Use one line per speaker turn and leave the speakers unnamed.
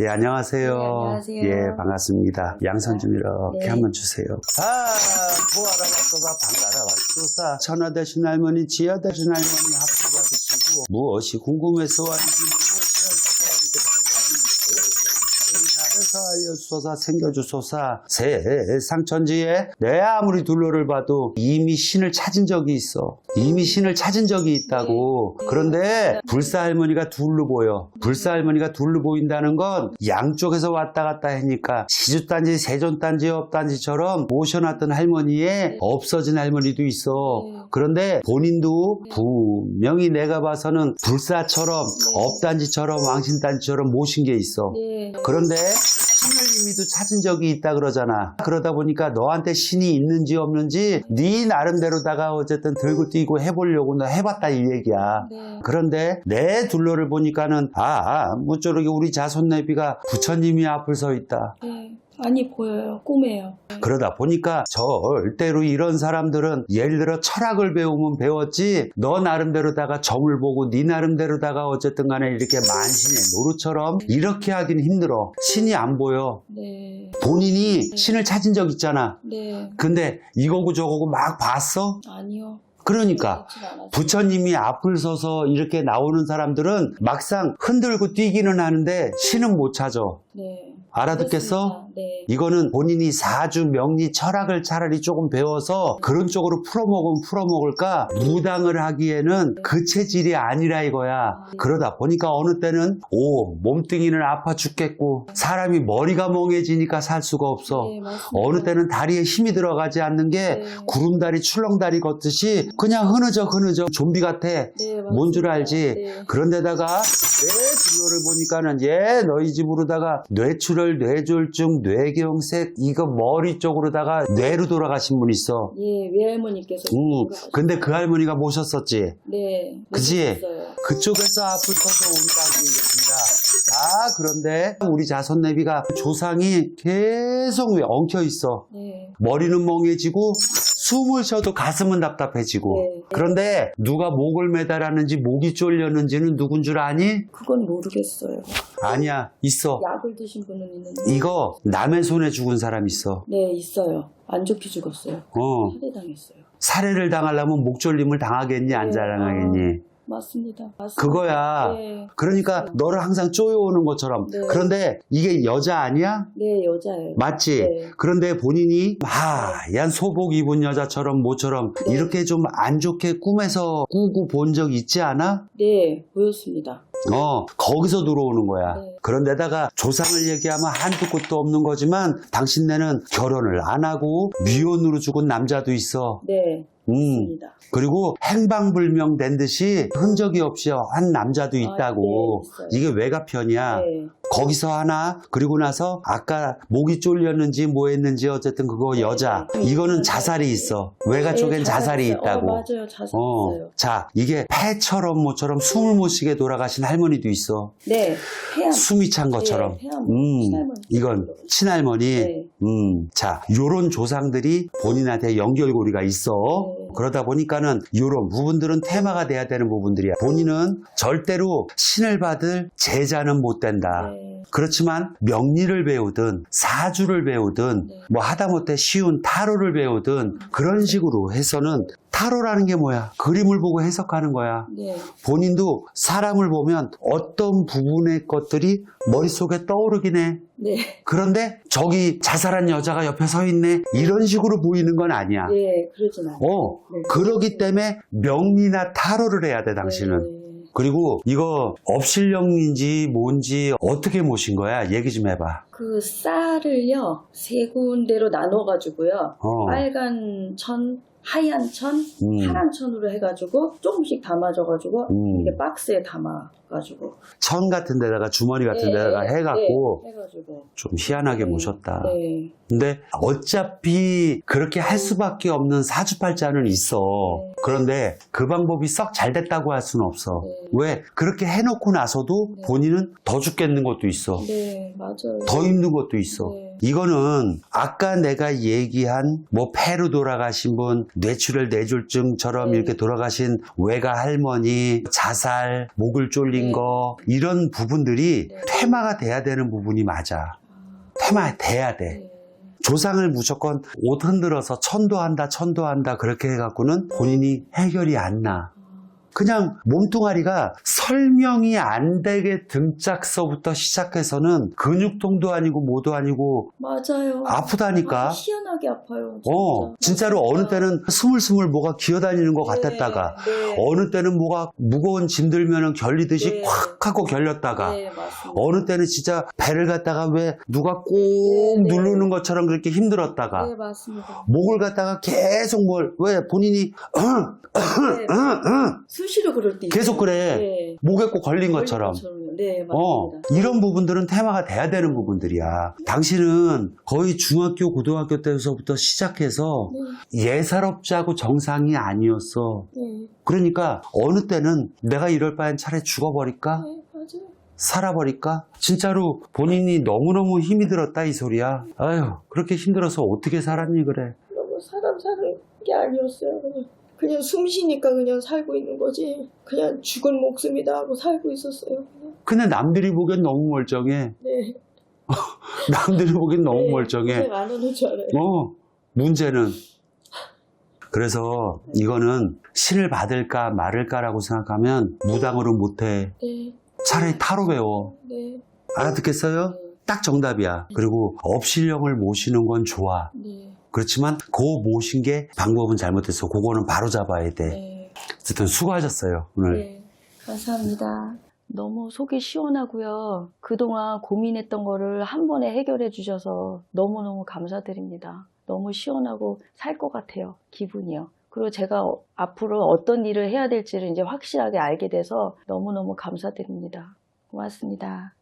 예, 안녕하세요.
네, 안녕하세요.
예, 반갑습니다. 양손 좀 이렇게
네.
한번 주세요. 보아라 왔소가 반가라 왔소사 천하대신 할머니 지하대신 할머니 합수 받으시고 무엇이 궁금해서 왔는지 알려주소서 챙겨주소서. 세상 천지에 내 아무리 둘러를 봐도 이미 신을 찾은 적이 있어. 이미 신을 찾은 적이 있다고. 그런데 불사 할머니가 둘로 보여. 불사 할머니가 둘로 보인다는 건 양쪽에서 왔다 갔다 하니까 시주단지 세존단지 업단지처럼 모셔놨던 할머니에 없어진 할머니도 있어. 그런데 본인도 분명히 내가 봐서는 불사처럼 업단지처럼 왕신단지처럼 모신 게 있어. 그런데 신을 이미도 찾은 적이 있다 그러잖아. 그러다 보니까 너한테 신이 있는지 없는지 네 나름대로다가 어쨌든 들고 뛰고 해보려고 너 해봤다 이 얘기야. 그런데 내 둘러를 보니까는 무쪼르게 우리 자손내비가 부처님이 앞을 서 있다.
많이 보여요. 꿈에요.
그러다 보니까 절대로 이런 사람들은 예를 들어 철학을 배우면 배웠지 너 나름대로다가 점을 보고 네 나름대로다가 어쨌든 간에 이렇게 만신의 노루처럼 이렇게 하긴 힘들어. 신이 안 보여. 본인이 신을 찾은 적 있잖아. 근데 이거고 저거고 막 봤어?
아니요.
그러니까 부처님이 앞을 서서 이렇게 나오는 사람들은 막상 흔들고 뛰기는 하는데 신은 못 찾아. 알아듣겠어? 이거는 본인이 사주, 명리, 철학을 차라리 조금 배워서 그런 쪽으로 풀어먹으면 풀어먹을까? 무당을 하기에는 그 체질이 아니라 이거야. 그러다 보니까 어느 때는 몸뚱이는 아파 죽겠고 사람이 머리가 멍해지니까 살 수가 없어. 어느 때는 다리에 힘이 들어가지 않는 게 구름다리, 출렁다리 걷듯이 그냥 흐느적 좀비 같아. 뭔 줄 알지? 그런데다가 내 진로를 보니까는 너희 집으로다가 뇌출혈, 뇌졸중, 뇌경색 이거 머리 쪽으로다가 뇌로 돌아가신 분 있어.
외할머니께서.
근데 그 할머니가 모셨었지. 그치?
모셨어요.
그쪽에서 앞을 서서 온다고 얘기합니다. 그런데 우리 자손내비가 조상이 계속 엉켜 있어. 머리는 멍해지고 숨을 쉬어도 가슴은 답답해지고. 그런데 누가 목을 매달았는지 목이 쫄렸는지는 누군 줄 아니?
그건 모르겠어요.
아니야, 있어.
약을 드신 분은 있는데.
이거 남의 손에 죽은 사람 있어.
있어요. 안 좋게 죽었어요. 살해당했어요.
살해를 당하려면 목졸림을 당하겠니 안 당하겠니?
맞습니다.
그거야. 그러니까 너를 항상 쪼여오는 것처럼. 그런데 이게 여자 아니야?
여자예요.
맞지? 그런데 본인이 하얀 소복 입은 여자처럼 모처럼 이렇게 좀 안 좋게 꿈에서 꾸고 본 적 있지 않아?
보였습니다.
거기서 들어오는 거야. 그런데다가 조상을 얘기하면 한두 곳도 없는 거지만 당신네는 결혼을 안 하고 미혼으로 죽은 남자도 있어.
맞습니다.
그리고 행방불명 된 듯이 흔적이 없이 한 남자도 있다고. 이게 외가편이야. 거기서 하나, 그리고 나서 아까 목이 쫄렸는지 뭐 했는지 어쨌든 그거 여자. 이거는 자살이 있어. 외가 쪽엔 자살이 있다고.
맞아요. 자살 있어요.
자, 이게 폐처럼 뭐처럼 숨을 못 쉬게 돌아가신 할머니도 있어.
폐암.
숨이 찬 것처럼.
친할머니.
이건 친할머니. 자, 요런 조상들이 본인한테 연결고리가 있어. 그러다 보니까는 요런 부분들은 테마가 돼야 되는 부분들이야. 본인은 절대로 신을 받을 제자는 못 된다. 그렇지만 명리를 배우든 사주를 배우든 뭐 하다못해 쉬운 타로를 배우든 그런 식으로 해서는 타로라는 게 뭐야? 그림을 보고 해석하는 거야. 본인도 사람을 보면 어떤 부분의 것들이 머릿속에 떠오르긴 해. 그런데 저기 자살한 여자가 옆에 서 있네. 이런 식으로 보이는 건 아니야.
그러진 않아요.
그러기 때문에 명리나 타로를 해야 돼, 당신은. 그리고 이거 업신령인지 뭔지 어떻게 모신 거야? 얘기 좀 해봐.
그 쌀을요 3군데로 나눠가지고요. 빨간 천, 하얀 천, 파란 천으로 해가지고 조금씩 담아줘가지고 이렇게 박스에 담아가지고
천 같은 데다가 주머니 같은 데다가 해갖고
해가지고
좀 희한하게 모셨다. 근데 어차피 그렇게 할 수밖에 없는 사주팔자는 있어. 그런데 그 방법이 썩 잘 됐다고 할 수는 없어. 왜? 그렇게 해놓고 나서도 본인은 더 죽겠는 것도 있어.
맞아요.
더 힘든 것도 있어. 이거는 아까 내가 얘기한 뭐 폐로 돌아가신 분, 뇌출혈 뇌졸중처럼
네.
이렇게 돌아가신 외가 할머니, 자살, 목을 졸린
네.
거 이런 부분들이
네.
퇴마가 돼야 되는 부분이 맞아. 퇴마 돼야 돼.
네.
조상을 무조건 옷 흔들어서 천도한다 그렇게 해갖고는 본인이 해결이 안 나. 그냥 몸뚱아리가 설명이 안 되게 등짝서부터 시작해서는 근육통도 아니고 뭐도 아니고
맞아요.
아프다니까.
희한하게 아파요. 진짜.
진짜로 어느 때는 스물스물 뭐가 기어다니는 것
네,
같았다가
네.
어느 때는 뭐가 무거운 짐 들면은 결리듯이
네.
콱 하고 결렸다가
네, 맞습니다.
어느 때는 진짜 배를 갖다가 왜 누가 꼭
네.
누르는 것처럼 그렇게 힘들었다가
네, 맞습니다.
목을 갖다가 계속 왜 본인이
네. 수시로 그럴 때
계속
있어요.
그래.
네.
목에 꼭 걸린 것처럼.
네, 맞습니다.
이런 부분들은 테마가 돼야 되는 부분들이야. 당신은 거의 중학교, 고등학교 때서부터 시작해서 예사롭지않고 정상이 아니었어.
네.
그러니까 어느 때는 내가 이럴 바엔 차라리 죽어버릴까?
네, 맞아요.
살아버릴까? 진짜로 본인이 너무너무 힘이 들었다 이 소리야. 아유, 그렇게 힘들어서 어떻게 살았니 그래.
너무 사람 사는 게 아니었어요. 그냥 숨 쉬니까 그냥 살고 있는 거지. 그냥 죽은 목숨이다 하고 살고 있었어요. 그냥.
근데 남들이 보기엔 너무 멀쩡해.
네.
남들이 보기엔 너무
네,
멀쩡해.
고생 안 하는 줄 알아요.
문제는 그래서 이거는 신을 받을까 말을까라고 생각하면 무당으로 못해.
네.
차라리 타로 배워.
네.
알아듣겠어요?
네.
딱 정답이야. 그리고 업신령을 모시는 건 좋아.
네.
그렇지만 그 모신 게 방법은 잘못됐어. 그거는 바로 잡아야 돼.
네.
어쨌든 수고하셨어요 오늘.
네. 감사합니다. 너무 속이 시원하고요. 그동안 고민했던 거를 한 번에 해결해 주셔서 너무너무 감사드립니다. 너무 시원하고 살 것 같아요. 기분이요. 그리고 제가 앞으로 어떤 일을 해야 될지를 이제 확실하게 알게 돼서 너무너무 감사드립니다. 고맙습니다.